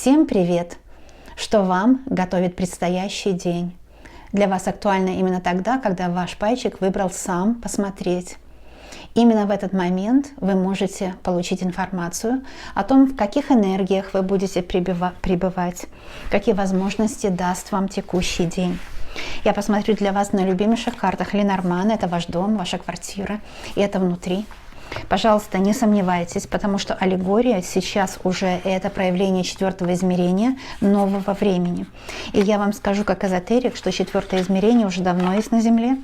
Всем привет! Что вам готовит предстоящий день? Для вас актуально именно тогда, когда ваш пальчик выбрал сам посмотреть. Именно в этот момент вы можете получить информацию о том, в каких энергиях вы будете пребывать, какие возможности даст вам текущий день. Я посмотрю для вас на любимейших картах Ленормана. Это ваш дом, ваша квартира, и это внутри. Пожалуйста, не сомневайтесь, потому что аллегория сейчас уже это проявление четвертого измерения нового времени. И я вам скажу как эзотерик, что четвертое измерение уже давно есть на Земле.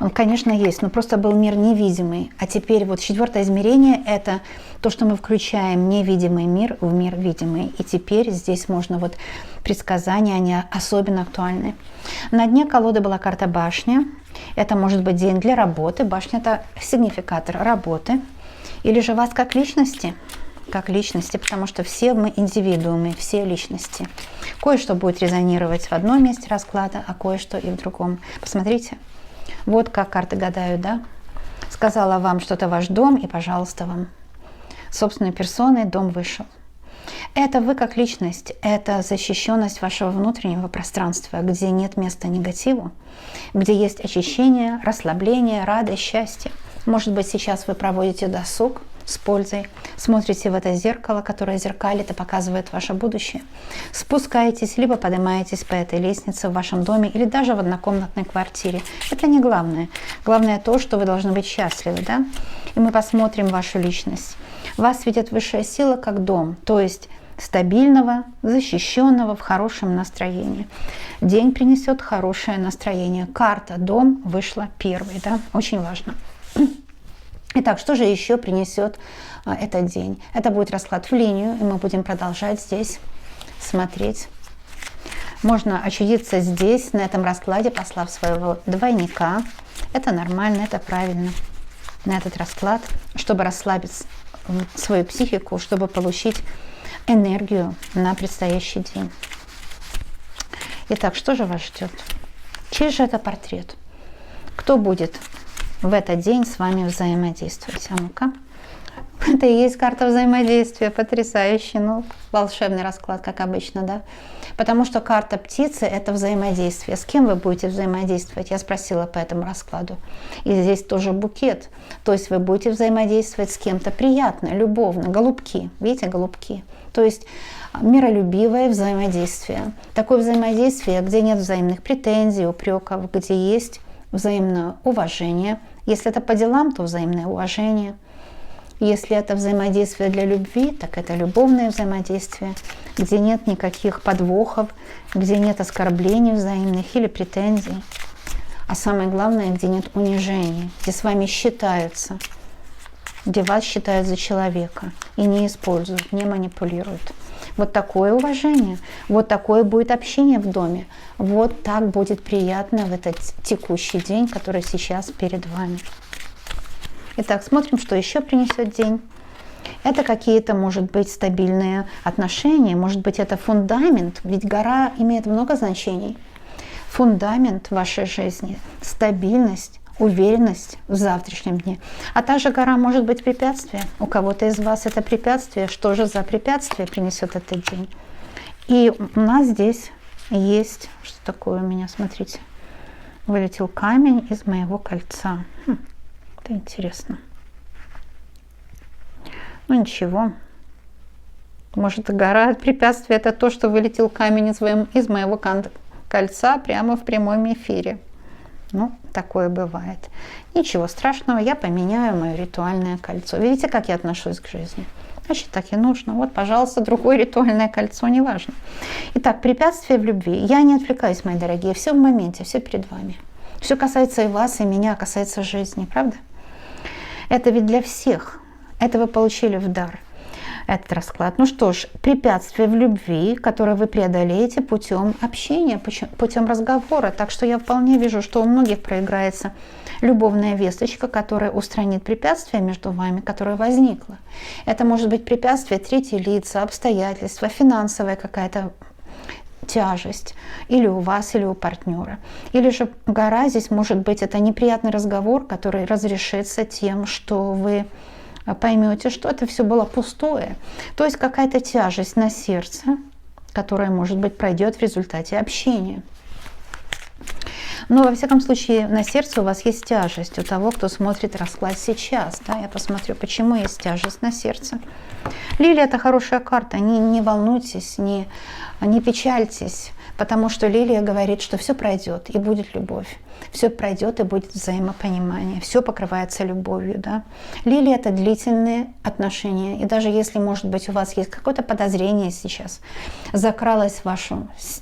Он, конечно, есть, но просто был мир невидимый. А теперь вот четвертое измерение – это то, что мы включаем невидимый мир в мир видимый. И теперь здесь можно вот предсказания, они особенно актуальны. На дне колоды была карта башня. Это может быть день для работы. Башня – это сигнификатор работы. Или же вас как личности, потому что все мы индивидуумы, все личности. Кое-что будет резонировать в одном месте расклада, а кое-что и в другом. Посмотрите. Вот как карты гадают, да? Сказала вам что-то ваш дом, и, пожалуйста, вам собственной персоной дом вышел. Это вы как личность, это защищенность вашего внутреннего пространства, где нет места негативу, где есть очищение, расслабление, радость, счастье. Может быть, сейчас вы проводите досуг с пользой, смотрите в это зеркало, которое зеркалит и показывает ваше будущее. Спускаетесь, либо поднимаетесь по этой лестнице в вашем доме или даже в однокомнатной квартире. Это не главное. Главное то, что вы должны быть счастливы, да? И мы посмотрим вашу личность. Вас видит высшая сила как дом, то есть стабильного, защищенного, в хорошем настроении. День принесет хорошее настроение. Карта «Дом» вышла первой, да? Очень важно. Итак, что же еще принесет этот день? Это будет расклад в линию, и мы будем продолжать здесь смотреть. Можно очутиться здесь, на этом раскладе, послав своего двойника. Это нормально, это правильно. На этот расклад, чтобы расслабить свою психику, чтобы получить энергию на предстоящий день. Итак, что же вас ждет? Чей же это портрет? Кто будет в этот день с вами взаимодействовать? А ну-ка. Это и есть карта взаимодействия. Потрясающий, ну, волшебный расклад, как обычно, да? Потому что карта птицы – это взаимодействие. С кем вы будете взаимодействовать? Я спросила по этому раскладу. И здесь тоже букет. То есть вы будете взаимодействовать с кем-то приятно, любовно. Голубки. Видите, голубки? То есть миролюбивое взаимодействие. Такое взаимодействие, где нет взаимных претензий, упреков, где есть взаимное уважение. Если это по делам, то взаимное уважение. Если это взаимодействие для любви, так это любовное взаимодействие, где нет никаких подвохов, где нет оскорблений взаимных или претензий. А самое главное, где нет унижений, где с вами считаются, где вас считают за человека и не используют, не манипулируют. Вот такое уважение, вот такое будет общение в доме, вот так будет приятно в этот текущий день, который сейчас перед вами. Итак, смотрим, что еще принесет день. Это какие-то, может быть, стабильные отношения, может быть, это фундамент, ведь гора имеет много значений. Фундамент вашей жизни, стабильность, уверенность в завтрашнем дне. А также гора может быть препятствие. У кого-то из вас это препятствие. Что же за препятствие принесет этот день? И у нас здесь есть, что такое у меня, смотрите, вылетел камень из моего кольца. Это интересно. Ну ничего. Может, гора препятствия – это то, что вылетел камень из моего кольца прямо в прямом эфире. Ну, такое бывает. Ничего страшного, я поменяю мое ритуальное кольцо. Видите, как я отношусь к жизни? Значит, так и нужно. Вот, пожалуйста, другое ритуальное кольцо, неважно. Итак, препятствия в любви. Я не отвлекаюсь, мои дорогие. Все в моменте, все перед вами. Все касается и вас, и меня, касается жизни, правда? Это ведь для всех. Это вы получили в дар, этот расклад. Ну что ж, препятствия в любви, которые вы преодолеете путем общения, путем разговора. Так что я вполне вижу, что у многих проиграется любовная весточка, которая устранит препятствие между вами, которое возникло. Это может быть препятствие третьи лица, обстоятельства, финансовая какая-то тяжесть или у вас, или у партнера. Или же гора здесь может быть это неприятный разговор, который разрешится тем, что вы поймете, что это все было пустое. То есть какая-то тяжесть на сердце, которая, может быть, пройдет в результате общения. Но, во всяком случае, на сердце у вас есть тяжесть у того, кто смотрит расклад сейчас. Да? Я посмотрю, почему есть тяжесть на сердце. Лилия – это хорошая карта. Не волнуйтесь, не печальтесь, потому что Лилия говорит, что все пройдет и будет любовь. Все пройдет и будет взаимопонимание. Все покрывается любовью. Да? Лилия – это длительные отношения. И даже если, может быть, у вас есть какое-то подозрение сейчас, закралось в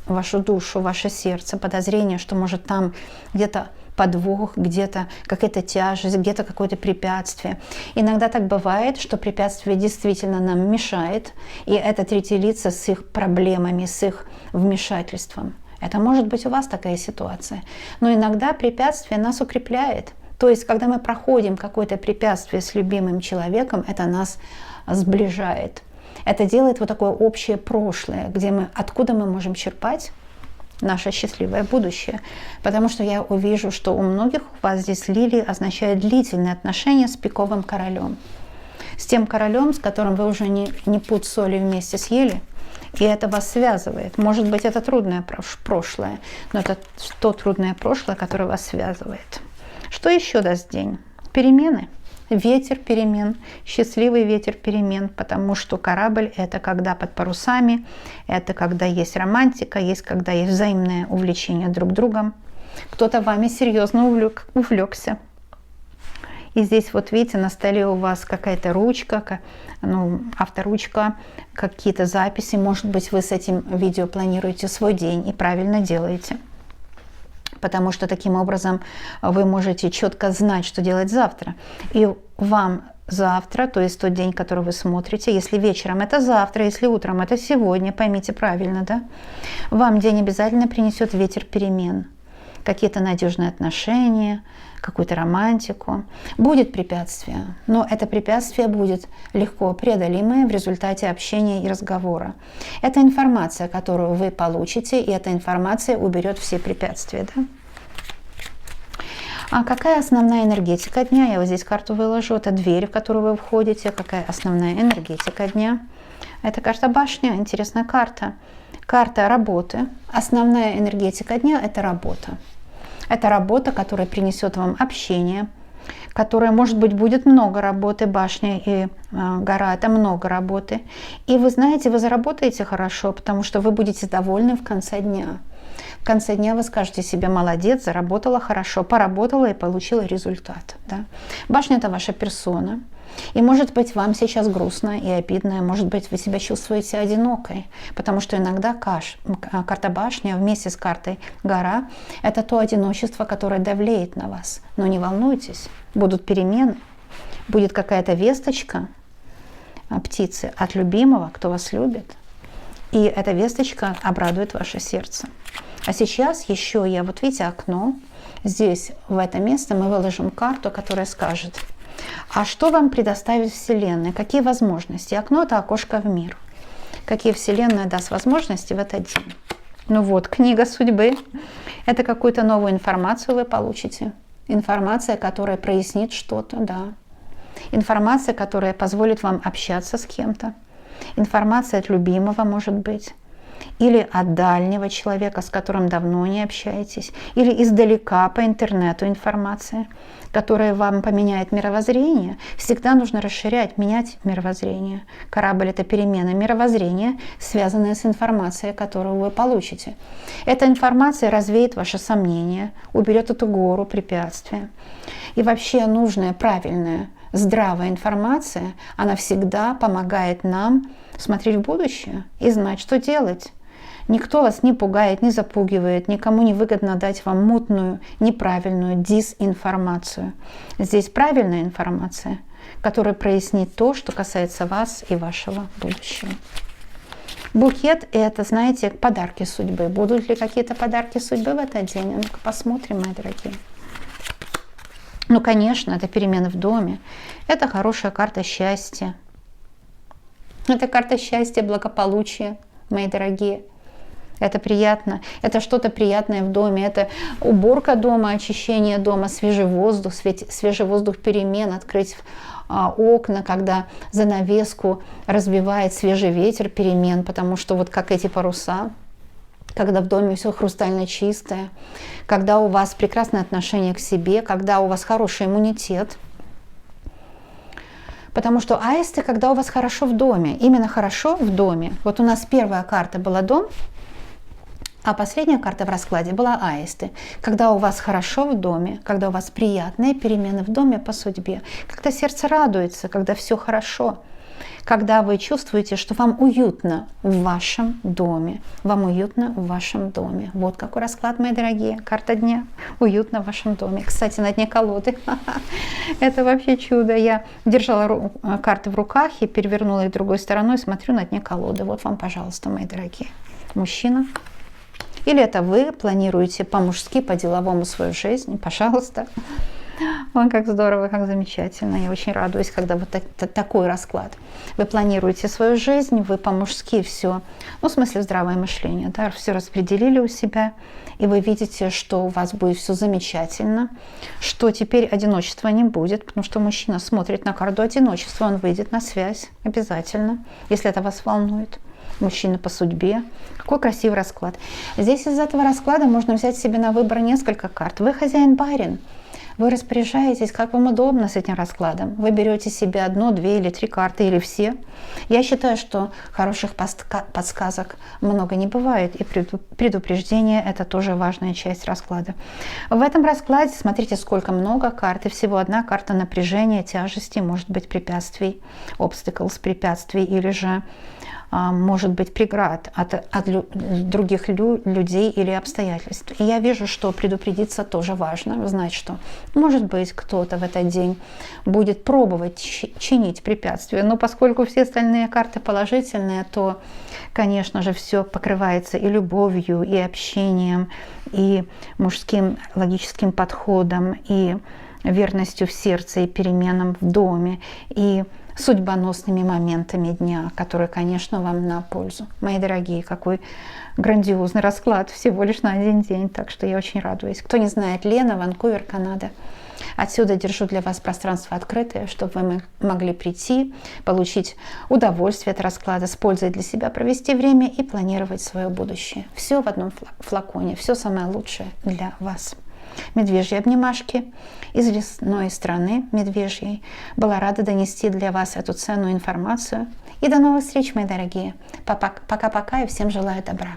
вашу душу, в ваше сердце, подозрение, что может там где-то подвох, где-то какая-то тяжесть, где-то какое-то препятствие. Иногда так бывает, что препятствие действительно нам мешает, и это третьи лица с их проблемами, с их вмешательством. Это может быть у вас такая ситуация. Но иногда препятствие нас укрепляет. То есть, когда мы проходим какое-то препятствие с любимым человеком, это нас сближает. Это делает вот такое общее прошлое, откуда мы можем черпать наше счастливое будущее. Потому что я увижу, что у многих у вас здесь лилии означает длительные отношения с пиковым королем. С тем королем, с которым вы уже не пуд соли вместе съели, и это вас связывает. Может быть, это трудное прошлое, но это то трудное прошлое, которое вас связывает. Что еще даст день? Перемены. Ветер перемен, счастливый ветер перемен, потому что корабль – это когда под парусами, это когда есть романтика, есть когда есть взаимное увлечение друг другом. Кто-то вами серьезно увлекся. И здесь вот видите, на столе у вас какая-то ручка, авторучка, какие-то записи. Может быть, вы с этим видео планируете свой день и правильно делаете. Потому что таким образом вы можете четко знать, что делать завтра. И вам завтра, то есть тот день, который вы смотрите, если вечером это завтра, если утром это сегодня, поймите правильно, да? Вам день обязательно принесет ветер перемен. Какие-то надежные отношения, какую-то романтику. Будет препятствие, но это препятствие будет легко преодолимое в результате общения и разговора. Это информация, которую вы получите, и эта информация уберет все препятствия. Да? А какая основная энергетика дня? Я вот здесь карту выложу. Это дверь, в которую вы входите. Какая основная энергетика дня? Это карта башня, интересная карта. Карта работы. Основная энергетика дня – это работа. Это работа, которая принесет вам общение, которая, может быть, будет много работы. Башня и гора – это много работы. И вы знаете, вы заработаете хорошо, потому что вы будете довольны в конце дня. В конце дня вы скажете себе: молодец, заработала хорошо, поработала и получила результат. Да? Башня – это ваша персона. И может быть вам сейчас грустно и обидно, может быть вы себя чувствуете одинокой, потому что иногда карта башня вместе с картой гора – это то одиночество, которое давлеет на вас. Но не волнуйтесь, будут перемены, будет какая-то весточка птицы от любимого, кто вас любит, и эта весточка обрадует ваше сердце. А сейчас еще вот видите окно, здесь в это место мы выложим карту, которая скажет: а что вам предоставит Вселенная? Какие возможности? Окно – это окошко в мир. Какие Вселенная даст возможности в этот день? Ну вот, книга судьбы. Это какую-то новую информацию вы получите. Информация, которая прояснит что-то, да. Информация, которая позволит вам общаться с кем-то. Информация от любимого, может быть. Или от дальнего человека, с которым давно не общаетесь. Или издалека по интернету информация, которая вам поменяет мировоззрение. Всегда нужно расширять, менять мировоззрение. Корабль – это перемена мировоззрения, связанная с информацией, которую вы получите. Эта информация развеет ваши сомнения, уберет эту гору препятствия. И вообще нужная, правильная, здравая информация, она всегда помогает нам смотреть в будущее и знать, что делать. Никто вас не пугает, не запугивает, никому не выгодно дать вам мутную, неправильную дезинформацию. Здесь правильная информация, которая прояснит то, что касается вас и вашего будущего. Букет – это, знаете, подарки судьбы. Будут ли какие-то подарки судьбы в этот день? Ну-ка посмотрим, мои дорогие. Ну, конечно, это перемены в доме. Это хорошая карта счастья. Это карта счастья, благополучия, мои дорогие. Это приятно, это что-то приятное в доме, это уборка дома, очищение дома, свежий воздух перемен, открыть окна, когда занавеску разбивает свежий ветер перемен, потому что вот как эти паруса, когда в доме все хрустально чистое, когда у вас прекрасное отношение к себе, когда у вас хороший иммунитет. Потому что аисты, когда у вас хорошо в доме, именно хорошо в доме. Вот у нас первая карта была дом, а последняя карта в раскладе была аисты. Когда у вас хорошо в доме, когда у вас приятные перемены в доме по судьбе, когда сердце радуется, когда все хорошо, когда вы чувствуете, что вам уютно в вашем доме. Вам уютно в вашем доме. Вот какой расклад, мои дорогие. Карта дня. Уютно в вашем доме. Кстати, на дне колоды. Это вообще чудо. Я держала карты в руках и перевернула их другой стороной, смотрю на дне колоды. Вот вам, пожалуйста, мои дорогие. Мужчина. Или это вы планируете по-мужски, по-деловому свою жизнь, пожалуйста. Ой, как здорово, как замечательно. Я очень радуюсь, когда вот такой расклад. Вы планируете свою жизнь, вы по-мужски все, ну, в смысле здравое мышление, да, все распределили у себя, и вы видите, что у вас будет все замечательно, что теперь одиночества не будет, потому что мужчина смотрит на карту одиночества, он выйдет на связь обязательно, если это вас волнует. Мужчина по судьбе. Какой красивый расклад. Здесь из этого расклада можно взять себе на выбор несколько карт. Вы хозяин-барин. Вы распоряжаетесь, как вам удобно с этим раскладом. Вы берете себе 1, 2 или 3 карты, или все. Я считаю, что хороших подсказок много не бывает, и предупреждение – это тоже важная часть расклада. В этом раскладе, смотрите, сколько много карт, и всего одна карта напряжения, тяжести, может быть, препятствий, obstacles, препятствий, или же может быть преград от других людей или обстоятельств. И я вижу, что предупредиться тоже важно, знать, что может быть кто-то в этот день будет пробовать чинить препятствия, но поскольку все остальные карты положительные, то, конечно же, все покрывается и любовью, и общением, и мужским логическим подходом, и верностью в сердце, и переменам в доме, и судьбоносными моментами дня, которые, конечно, вам на пользу. Мои дорогие, какой грандиозный расклад всего лишь на один день, так что я очень радуюсь. Кто не знает, Лена, Ванкувер, Канада. Отсюда держу для вас пространство открытое, чтобы вы могли прийти, получить удовольствие от расклада, с пользой для себя провести время и планировать свое будущее. Все в одном флаконе, все самое лучшее для вас. Медвежьи обнимашки из лесной страны медвежьей. Была рада донести для вас эту ценную информацию. И до новых встреч, мои дорогие. Пока-пока и всем желаю добра.